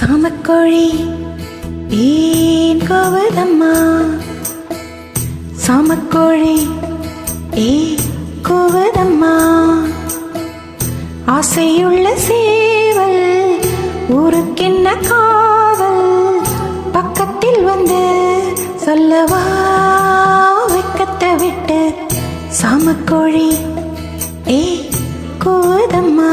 சாமக்கோழி ஏன் கோவதம்மா? சாமக்கோழி ஏன் கோவதம்மா? ஆசையுள்ள சேவல் ஊருக்கென்ன காவல்? பக்கத்தில் வந்து சொல்லவா வெக்கத்தை விட்டு? சாமக்கோழி ஏன் கோவதம்மா?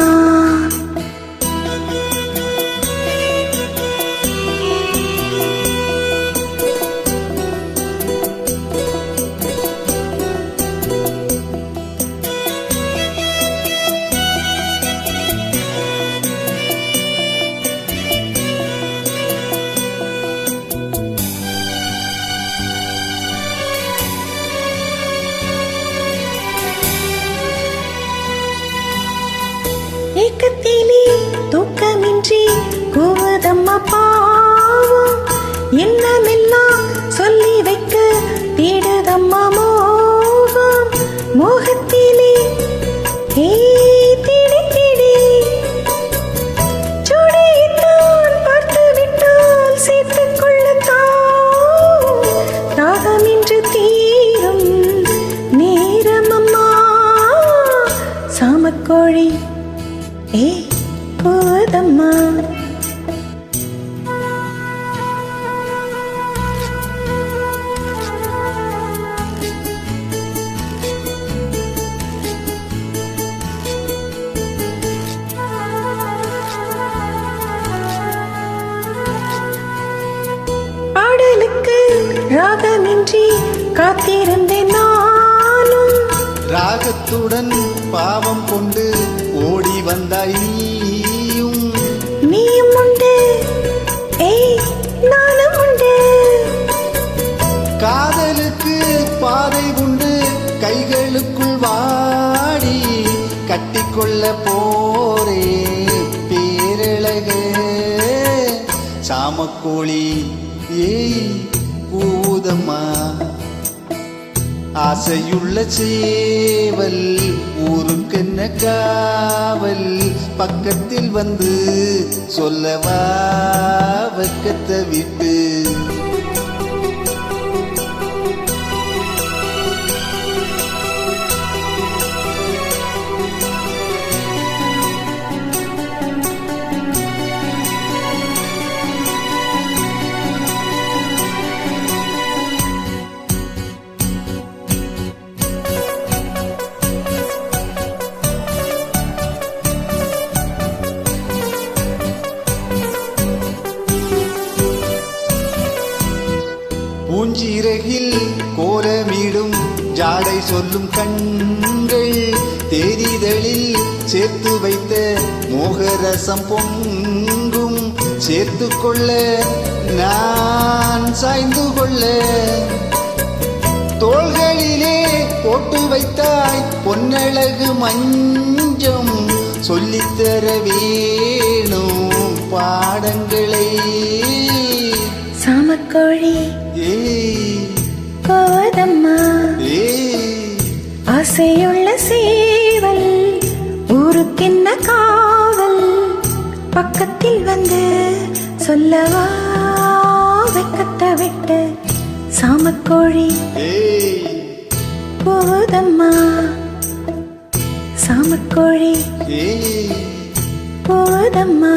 ஏக்கத்திலே தூக்கமின்றி கோவதம்மா பாவம். என்னமெல்லாம் சொல்லி வைக்க தேடுதம்மா மோகம். மோகத்திலே தேடி தேடி சுடித்தான் பார்த்து விட்டால் சேர்த்துக் கொள்ளத்தான் தாகமின்று தீரும் நேரம் அம்மா. சாமக்கோழி ஏய் கோவதம்மா. பாடலுக்கு ராகமின்றி காத்திருந்தேன் நானும். ராகத்துடன் பாவம் கொண்டு ஓடி வந்தாய் நீயும். நீயும் உண்டு ஏய் நானும் உண்டு. காதலுக்கு பாதை உண்டு கைகளுக்குள் வாடி கட்டிக்கொள்ள போரே பேரழகே. சாமக்கோழி ஏய் கூதம்மா. ஆசையுள்ள சேவல் ஊருக்கென்ன காவல்? பக்கத்தில் வந்து சொல்லவா வெக்கத்தை விட்டு? பூஞ்சிறகில் கோலமிடும் ஜாடை சொல்லும் கண்கள். தேரிதழில் சேர்த்து வைத்த மோகரசம் பொங்கும். சேர்த்து கொள்ள நான் சாய்ந்து கொள்ள தோள்களிலே போட்டு வைத்தாய் பொன்னழகு மஞ்சம். சொல்லித்தர வேணும் பாடங்களை. சாமக்கோழி கோவதம்மா. ஆசையுள்ள சேவல் ஊருக்கென்ன காவல்? பக்கத்தில் வந்து சொல்லவா வெக்கத்தை விட்டு? சாமக்கோழி கோவதம்மா. சாமக்கோழி கோவதம்மா.